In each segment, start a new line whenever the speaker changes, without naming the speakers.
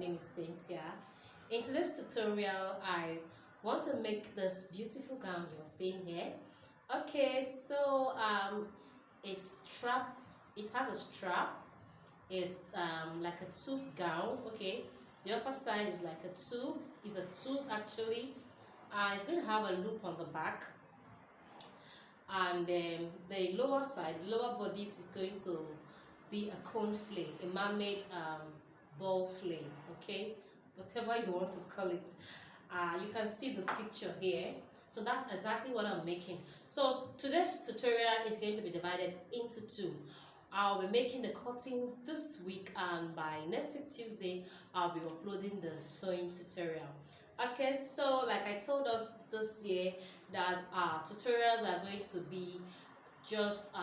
name is Cynthia. In today's tutorial, I want to make this beautiful gown you're seeing here. Okay, so it's strap. It has a strap. It's like a tube gown. Okay, the upper side is like a tube. It's a tube actually. It's going to have a loop on the back, and the lower side, the lower bodice is going to be a cone flame, a mermaid ball flame. Okay, whatever you want to call it. You can see the picture here. So that's exactly what I'm making. So today's tutorial is going to be divided into two. I'll be making the cutting this week, and by next week Tuesday I'll be uploading the sewing tutorial. Okay, so like I told us this year that our tutorials are going to be just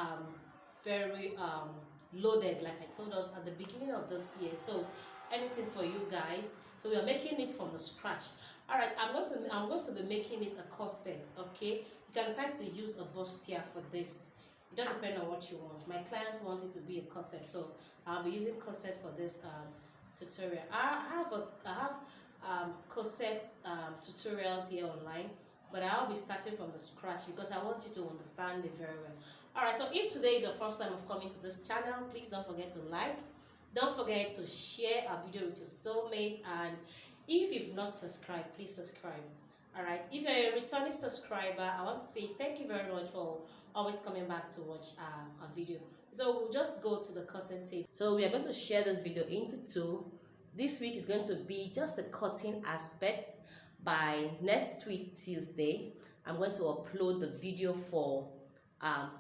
very loaded, like I told us at the beginning of this year. So anything for you guys. So we are making it from the scratch. All right, I'm going to be making it a corset. Okay, you can decide to use a bustier for this. It does depend on what you want. My client wants it to be a corset, so I'll be using corset for this tutorial. I have corset tutorials here online, but I'll be starting from the scratch because I want you to understand it very well. All right, so if today is your first time of coming to this channel, please don't forget to like, don't forget to share our video with your soulmate, and if you've not subscribed, please subscribe. All right, if you're a returning subscriber, I want to say thank you very much for always coming back to watch our video. So we'll just go to the cutting tape. So we are going to share this video into two. This week is going to be just the cutting aspects. By next week Tuesday, I'm going to upload the video for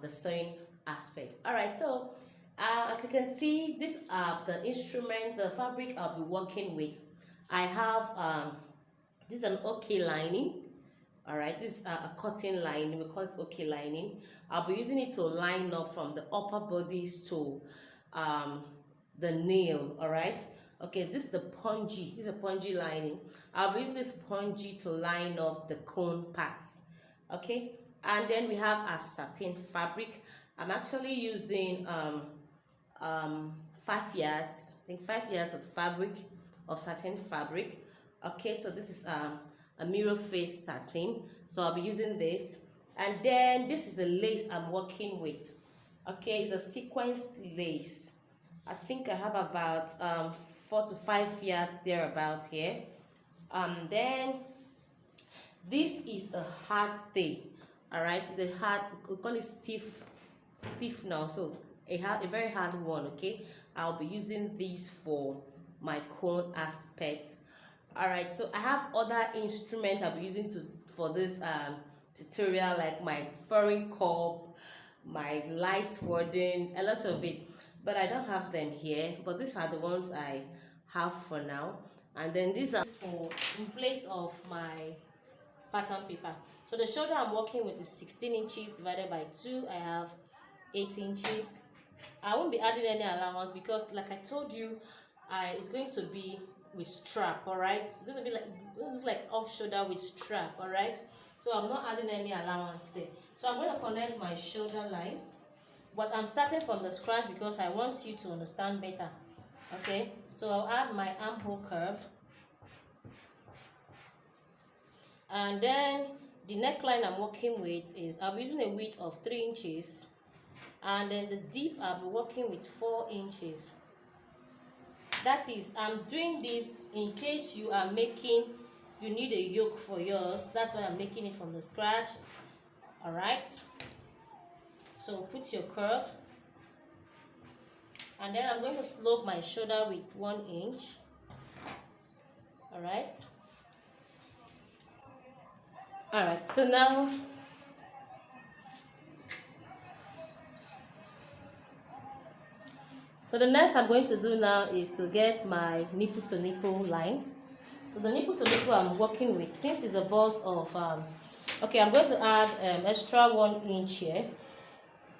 the sewing aspect. All right, so as you can see, this the instrument, the fabric I'll be working with. I have this is an OK lining. All right, this is a cotton lining. We call it OK lining. I'll be using it to line up from the upper bodice to the nail. All right. Okay, this is the pongee. This is a pongee lining. I'll be using this pongee to line up the cone parts. Okay, and then we have a satin fabric. I'm actually using 5 yards. I think 5 yards of fabric, of satin fabric. Okay, so this is a mirror face satin, so I'll be using this. And then this is the lace I'm working with. Okay, it's a sequenced lace. I think I have about 4 to 5 yards thereabouts here. Then this is a hard stay. All right, it's a hard, we call it stiff now, so a very hard one. Okay, I'll be using these for my cone aspects. All right, so I have other instruments I'll be using for this tutorial, like my furring cup, my light wording, a lot of it, but I don't have them here. But these are the ones I have for now. And then these are for in place of my pattern paper. So the shoulder I'm working with is 16 inches divided by 2. I have 8 inches. I won't be adding any allowance because, like I told you, it's going to be with strap. All right, it's going to be like, it's going to look like off shoulder with strap. All right, so I'm not adding any allowance there. So I'm going to connect my shoulder line, but I'm starting from the scratch because I want you to understand better. Okay, so I'll add my armhole curve, and then the neckline I'm working with is, I'll be using a width of 3 inches, and then the deep I'll be working with 4 inches. That is, I'm doing this in case you need a yoke for yours. That's why I'm making it from the scratch. All right, so put your curve, and then I'm going to slope my shoulder with 1 inch. All right, so now the next I'm going to do now is to get my nipple to nipple line. So the nipple to nipple I'm working with, since it's a bust of okay, I'm going to add extra 1 inch here,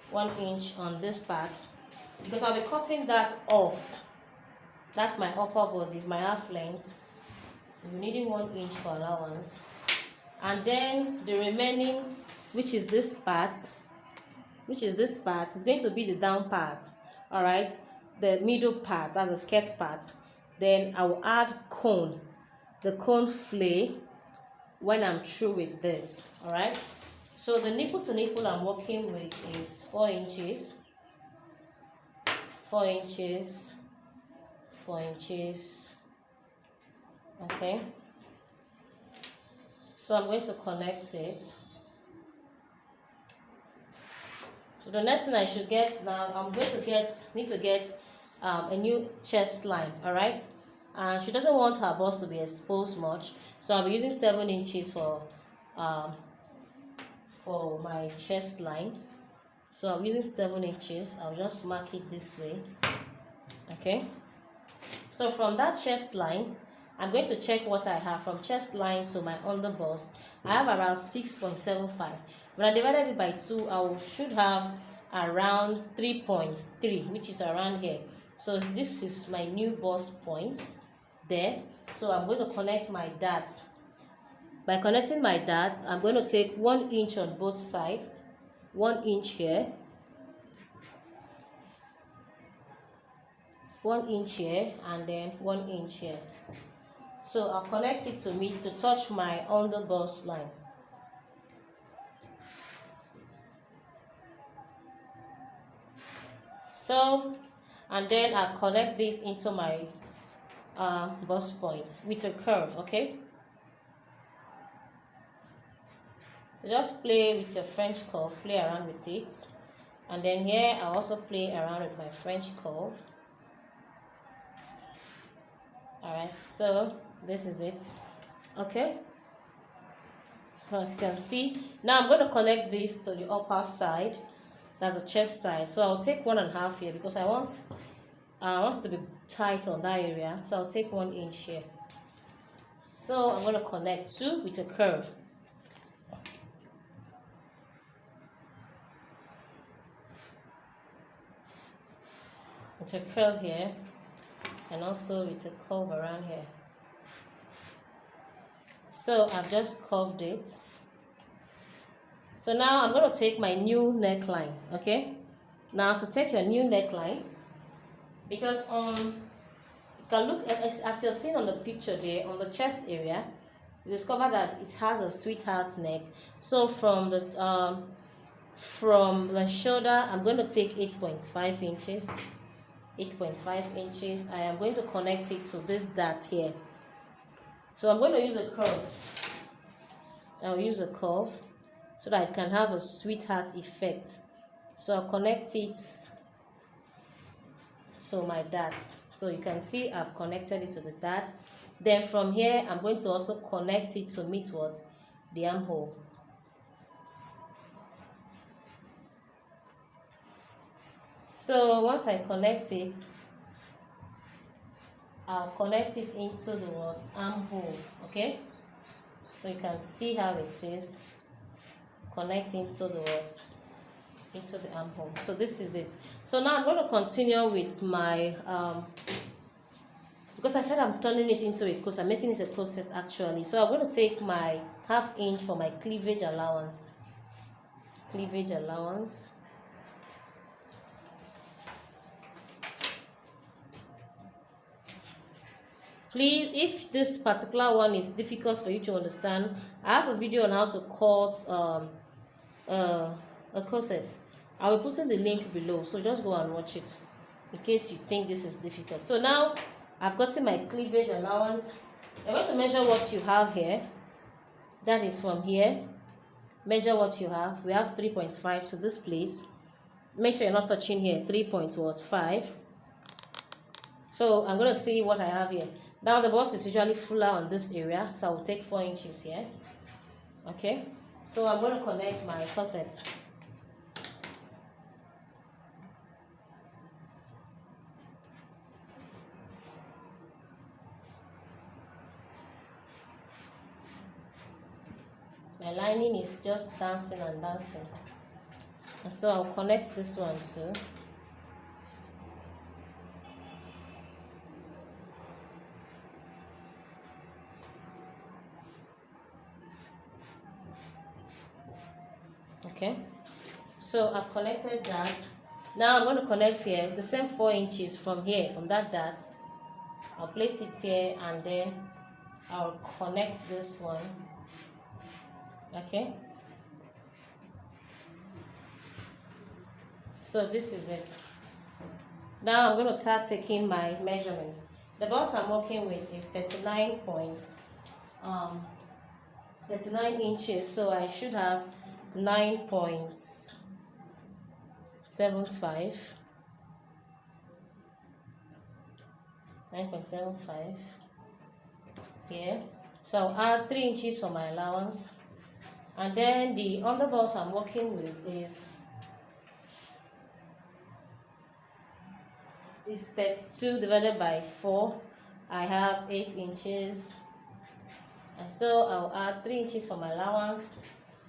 1 inch on this part, because I'll be cutting that off. That's my upper body, my half length. You're needing 1 inch for allowance, and then the remaining, which is this part, is going to be the down part. All right, the middle part, that's the skirt part. Then I will add cone, the cone flay, when I'm through with this. All right. So the nipple to nipple I'm working with is 4 inches, 4 inches, 4 inches. Okay. So I'm going to connect it. So the next thing I should get now, I'm going to need to get a new chest line. All right. And she doesn't want her bust to be exposed much, so I'll be using 7 inches for my chest line. So I'm using 7 inches. I'll just mark it this way. Okay. So from that chest line, I'm going to check what I have from chest line to my under bust. I have around 6.75. When I divided it by 2, I should have around 3.3, which is around here. So this is my new bust points there. So I'm going to connect my darts. By connecting my darts, I'm going to take 1 inch on both sides, 1 inch here, 1 inch here, and then 1 inch here. So I'll connect it to touch my under bust line. So, and then I'll connect this into my bust points with a curve. Okay. So just play with your French curve, play around with it, and then here I'll also play around with my French curve. Alright, so this is it. Okay, as you can see, now I'm going to connect this to the upper side, that's the chest side. So I'll take 1.5 here because I want it to be tight on that area, so I'll take 1 inch here. So I'm going to connect 2 with a curve. With a curve here, and also with a curve around here. So I've just curved it. So now I'm going to take my new neckline. Okay, now to take your new neckline, because you can look at, as you're seeing on the picture there, on the chest area, you discover that it has a sweetheart neck. So from the shoulder, I'm going to take 8.5 inches. 8.5 inches. I am going to connect it to this dart here. So I'm going to use a curve. I'll use a curve so that it can have a sweetheart effect. So I'll connect it to my dart. So you can see I've connected it to the dart. Then from here, I'm going to also connect it to meet what? The armhole. So once I connect it, I'll connect it into the armhole. Okay, so you can see how it is connecting into the armhole. So this is it. So now I'm going to continue with my because I said I'm turning it into a corset, I'm making it a corset actually. So I'm going to take my 1/2 inch for my cleavage allowance. Please, if this particular one is difficult for you to understand, I have a video on how to cut a corset. I will put in the link below, so just go and watch it in case you think this is difficult. So now I've gotten my cleavage allowance. I'm going to measure what you have here. That is from here. Measure what you have. We have 3.5 to this place. Make sure you're not touching here. 3.5. So I'm going to see what I have here. Now the bust is usually fuller on this area, so I will take 4 inches here. Okay, so I'm going to connect my corset. My lining is just dancing and dancing, and so I'll connect this one too. Okay, so I've connected that. Now I'm going to connect here the same 4 inches from here, from that dart. I'll place it here, and then I'll connect this one. Okay, so this is it. Now I'm going to start taking my measurements. The bust I'm working with is 39 inches, so I should have 9.75 here. So I'll add 3 inches for my allowance, and then the underbust I'm working with is 32 divided by 4. I have 8 inches, and so I'll add 3 inches for my allowance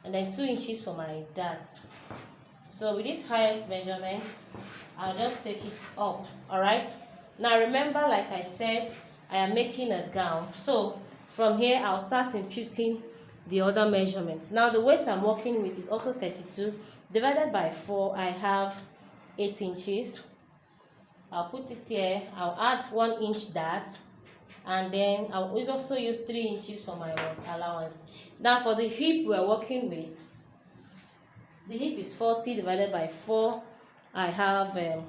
and then 2 inches for my darts. So with this highest measurement, I'll just take it up. All right, now remember, like I said, I am making a gown, so from here I'll start imputing the other measurements. Now the waist I'm working with is also 32 divided by 4. I have 8 inches. I'll put it here. I'll add 1 inch dart, and then I'll also use 3 inches for my allowance. Now for the hip we're working with, the hip is 40 divided by 4. I have the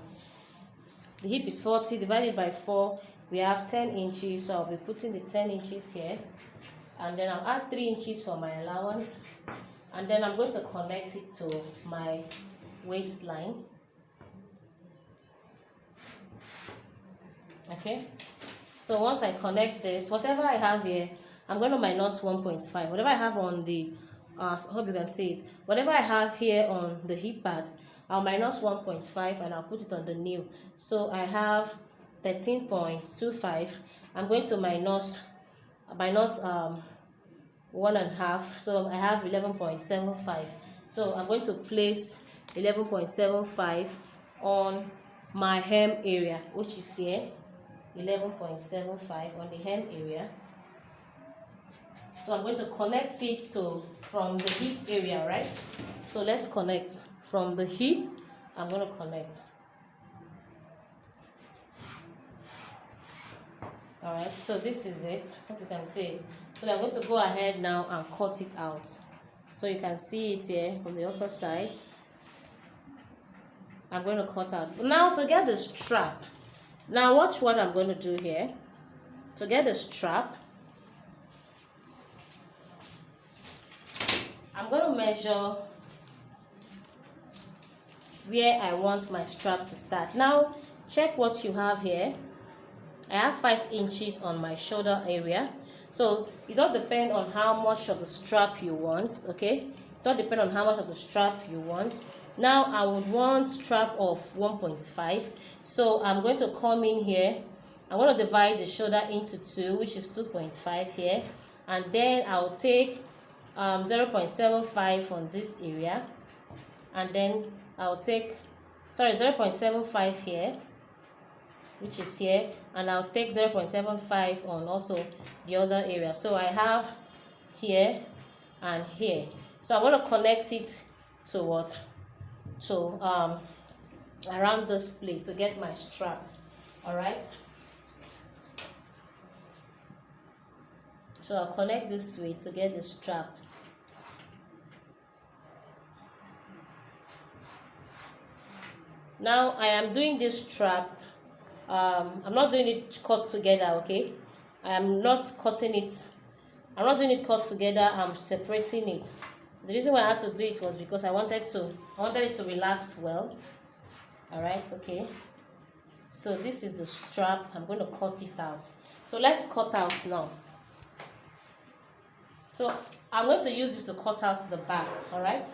hip is 40 divided by 4. We have 10 inches, so I'll be putting the 10 inches here, and then I'll add 3 inches for my allowance, and then I'm going to connect it to my waistline. Okay, so once I connect this, whatever I have here, I'm going to minus 1.5. Whatever I have on the I hope you can see it. Whatever I have here on the hip part, I'll minus 1.5 and I'll put it on the new. So I have 13.25. I'm going to minus 1.5. So I have 11.75. So I'm going to place 11.75 on my hem area, which is here. 11.75 on the hem area. So I'm going to connect it from the hip area, right? So let's connect from the hip. I'm going to connect. All right, so this is it. Hope you can see it. So I'm going to go ahead now and cut it out. So you can see it here from the upper side. I'm going to cut out. Now to get the strap. Now watch what I'm going to do here. To get the strap, I'm going to measure where I want my strap to start. Now check what you have here. I have 5 inches on my shoulder area. So it all depends on how much of the strap you want, okay? It all depends on how much of the strap you want. Now I would want strap of 1.5. So I'm going to come in here. I'm going to divide the shoulder into 2, which is 2.5 here. And then I'll take 0.75 on this area. And then I'll take, 0.75 here, which is here. And I'll take 0.75 on also the other area. So I have here and here. So I'm going to connect it to what? So around this place to get my strap. All right, so I'll connect this way to get the strap. Now I am doing this strap. I'm not doing it cut together, okay? I am not cutting it. I'm not doing it cut together. I'm separating it. The reason why I had to do it was because I wanted it to relax well. All right, okay. So this is the strap. I'm going to cut it out. So let's cut out now. So I'm going to use this to cut out the back. All right.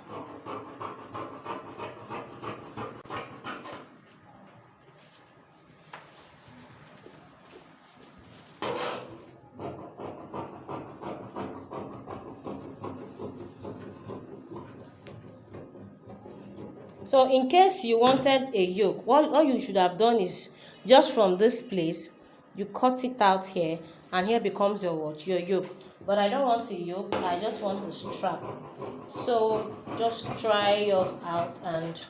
So in case you wanted a yoke, all you should have done is just from this place, you cut it out here, and here becomes your what? Your yoke. But I don't want a yoke, I just want a strap. So just try yours out and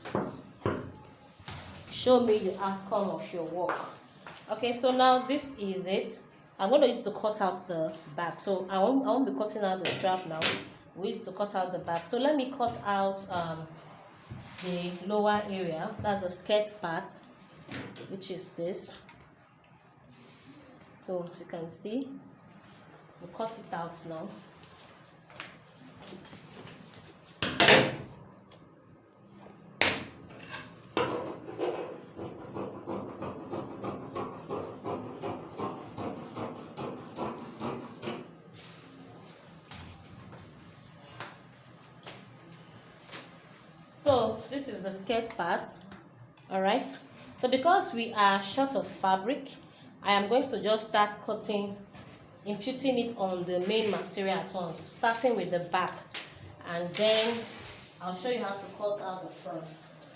show me the outcome of your work. Okay, so now this is it. I'm going to use to cut out the back. So I won't be cutting out the strap now. We use to cut out the back. So let me cut out the lower area. That's the skirt part, which is this. So as you can see, we'll cut it out now. So this is the skirt part. All right, so because we are short of fabric, I am going to just start imputing it on the main material at once, starting with the back, and then I'll show you how to cut out the front.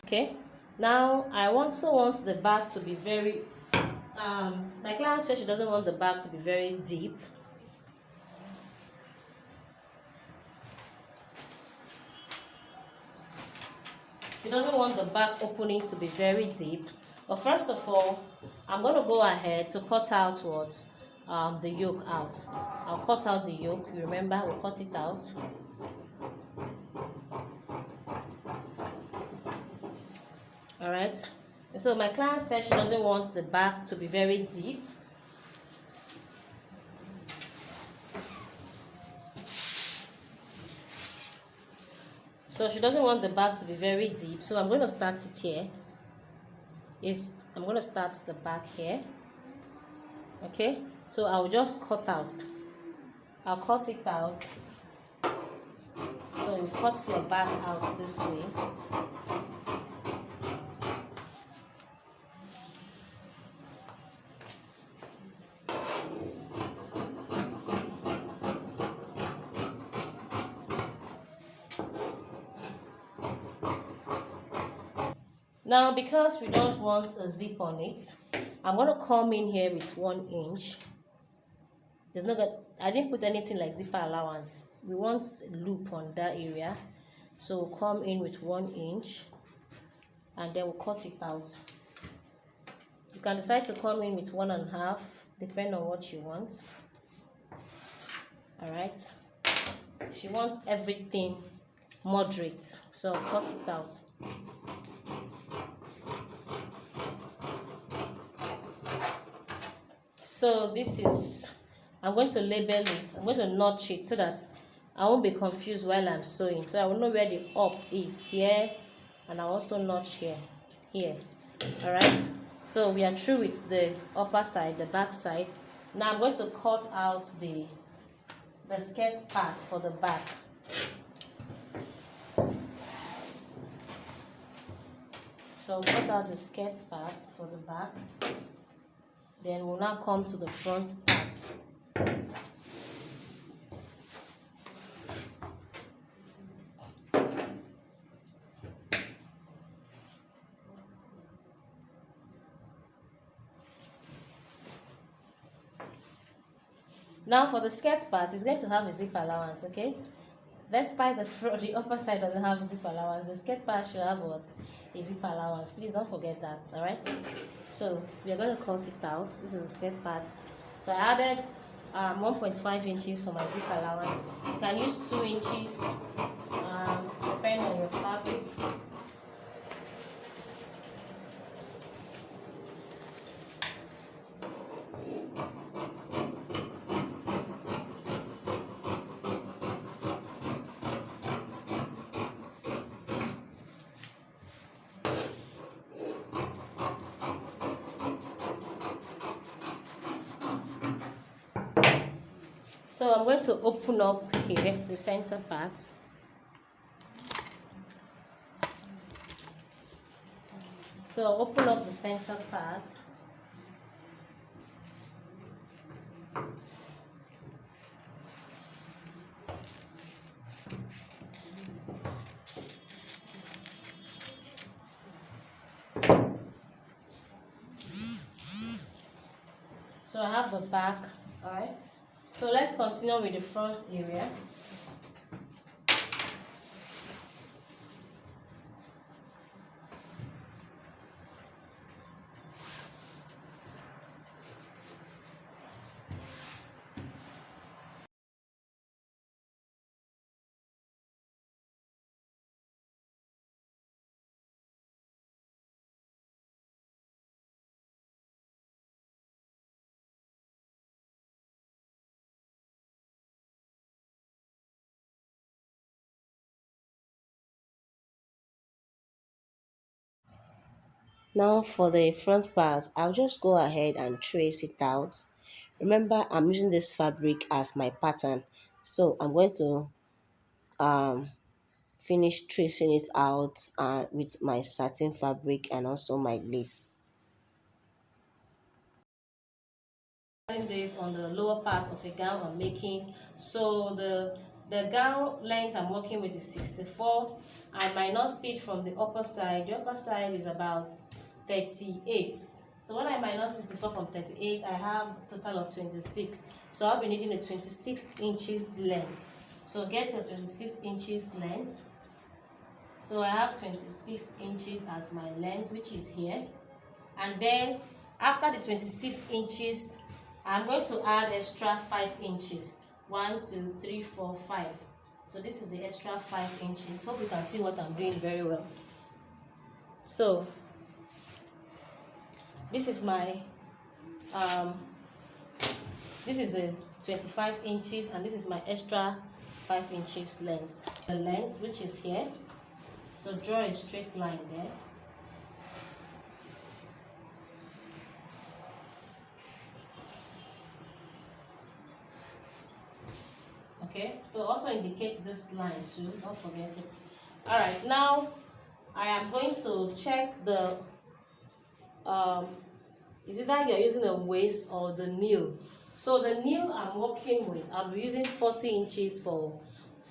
Okay, now I also want the back to be very my client said she doesn't want the back to be very deep. She doesn't want the back opening to be very deep. But first of all, I'm going to go ahead to cut out the yoke out. I'll cut out the yoke. You remember, we'll cut it out. Alright. So my client said she doesn't want the back to be very deep. So she doesn't want the back to be very deep. So I'm going to start it here. I'm going to start the back here. Okay. So I'll just cut out. I'll cut it out. So you cut your back out this way. Now, because we don't want a zip on it, I'm going to come in here with 1 inch. I didn't put anything like zipper allowance. We want a loop on that area. So we'll come in with 1 inch and then we'll cut it out. You can decide to come in with 1.5, depending on what you want. Alright. She wants everything moderate, so I'll cut it out. So this is, I'm going to label it, I'm going to notch it so that I won't be confused while I'm sewing. So I will know where the up is here, and I'll also notch here. Alright, so we are through with the upper side, the back side. Now I'm going to cut out the skirt part for the back. So cut out the skirt parts for the back. Then we'll now come to the front part. Now for the skirt part, it's going to have a zip allowance, okay? Despite the upper side doesn't have zip allowance, the skirt part should have what? A zip allowance. Please don't forget that, alright? So we are going to cut it out. This is the skirt part. So I added 1.5 inches for my zip allowance. You can use 2 inches, depending on your fabric. So I'm going to open up here the center part. So open up the center part. So I have the back, all right? So let's continue with the front area. Now for the front part, I'll just go ahead and trace it out. Remember, I'm using this fabric as my pattern, so I'm going to finish tracing it out with my satin fabric and also my lace. This on the lower part of a gown I'm making. So the gown length I'm working with is 64. I minus stitch from the upper side. The upper side is about 38. So when I minus 64 from 38, I have a total of 26. So I'll be needing a 26 inches length. So get your 26 inches length. So I have 26 inches as my length, which is here. And then after the 26 inches, I'm going to add extra 5 inches. 1, 2, 3, 4, 5. So this is the extra 5 inches. Hope you can see what I'm doing very well. So this is my this is the 25 inches, and this is my extra 5 inches length. The length, which is here. So draw a straight line there. Okay, so also indicate this line too, don't forget it. All right, now I am going to check the is it that you're using a waist or the nail. So the nail I'm working with, I'll be using 40 inches for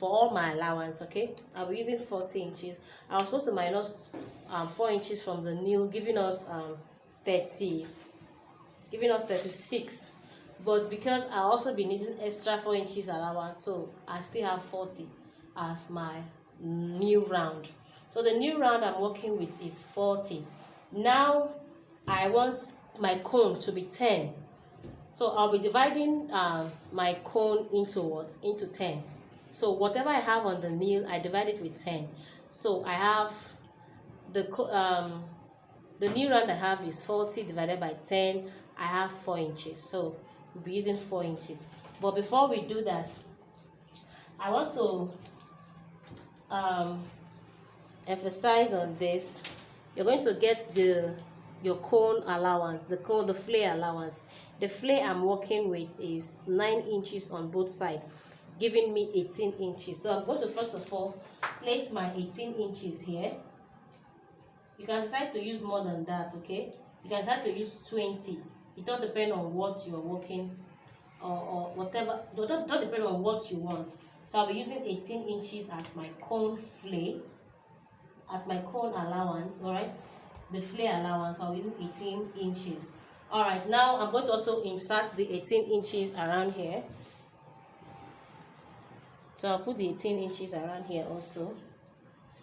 all my allowance. Okay, I'll be using 40 inches. I was supposed to minus 4 inches from the nail, giving us 36. But because I also be needing extra 4 inches allowance, so I still have 40 as my new round. So the new round I'm working with is 40. Now I want my cone to be 10. So I'll be dividing my cone into what? Into 10. So whatever I have on the nail, I divide it with 10. So I have the new round I have is 40 divided by 10. I have 4 inches. So we'll be using 4 inches. But before we do that, I want to emphasize on this. You're going to get your cone allowance, the flare allowance. The flare I'm working with is 9 inches on both sides, giving me 18 inches. So I'm going to first of all place my 18 inches here. You can decide to use more than that, okay? You can decide to use 20. It don't depend on what you're working or whatever. Don't depend on what you want. So I'll be using 18 inches as my cone flare, as my cone allowance, all right? The flare allowance, I'll be using 18 inches. All right, now I'm going to also insert the 18 inches around here. So I'll put the 18 inches around here also.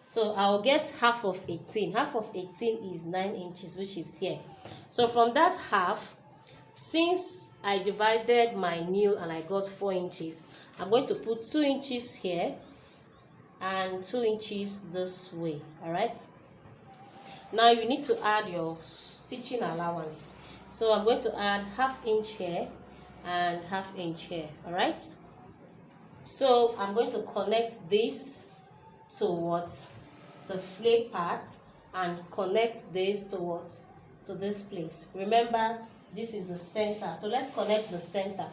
So I'll get half of 18. Half of 18 is 9 inches, which is here. So from that half, since I divided my nail and I got 4 inches, I'm going to put 2 inches here and 2 inches this way. All right. Now you need to add your stitching allowance. So I'm going to add ½ inch here and ½ inch here. All right. So I'm going to connect this towards the flare part and connect this towards to this place. Remember, this is the center. So let's connect the center.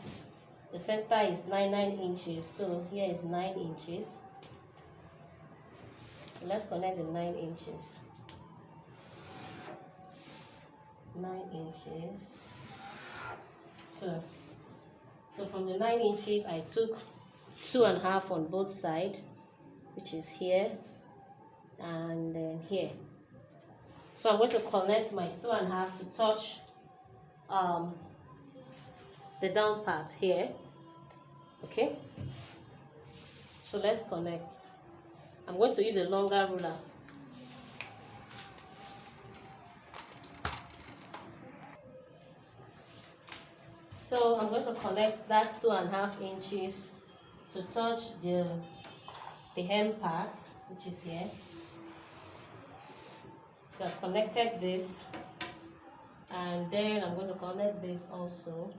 The center is 9 inches. So here is 9 inches. Let's connect the 9 inches. 9 inches. So from the 9 inches, I took 2.5 on both sides, which is here and then here. So I'm going to connect my 2.5 to touch the down part here. Okay. So let's connect. I'm going to use a longer ruler. So I'm going to connect that 2.5 inches to touch the hem part, which is here. So I've connected this, and then I'm going to connect this also.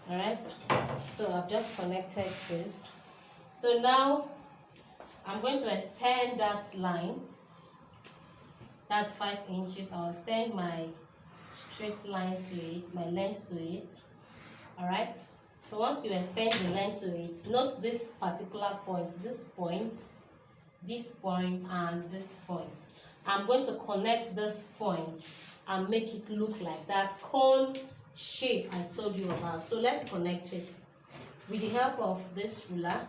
Alright, so I've just connected this. So now I'm going to extend that line. That's 5 inches. I'll extend my straight line to it, my length to it. All right. So once you extend the length to it, note this particular point, this point, and this point. I'm going to connect this point and make it look like that cone shape I told you about. So let's connect it. With the help of this ruler,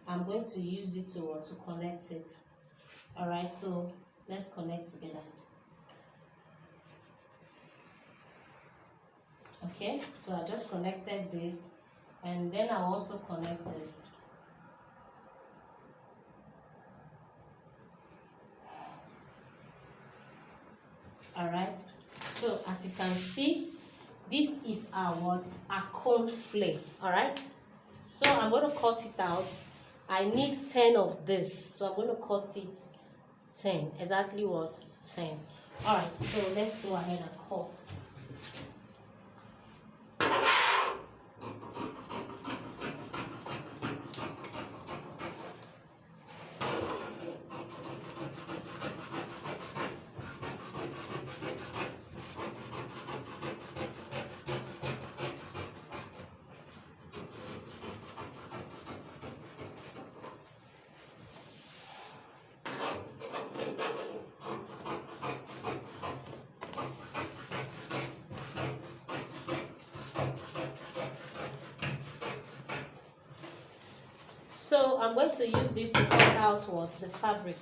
I'm going to use it to connect it. All right, so let's connect together. Okay, so I just connected this, and then I'll also connect this. All right, so as you can see, this is our cone flare. All right, so I'm going to cut it out. I need 10 of this, so I'm going to cut it 10. Exactly what? 10. All right, so let's go ahead and cut. So I'm going to use this to cut out the fabric.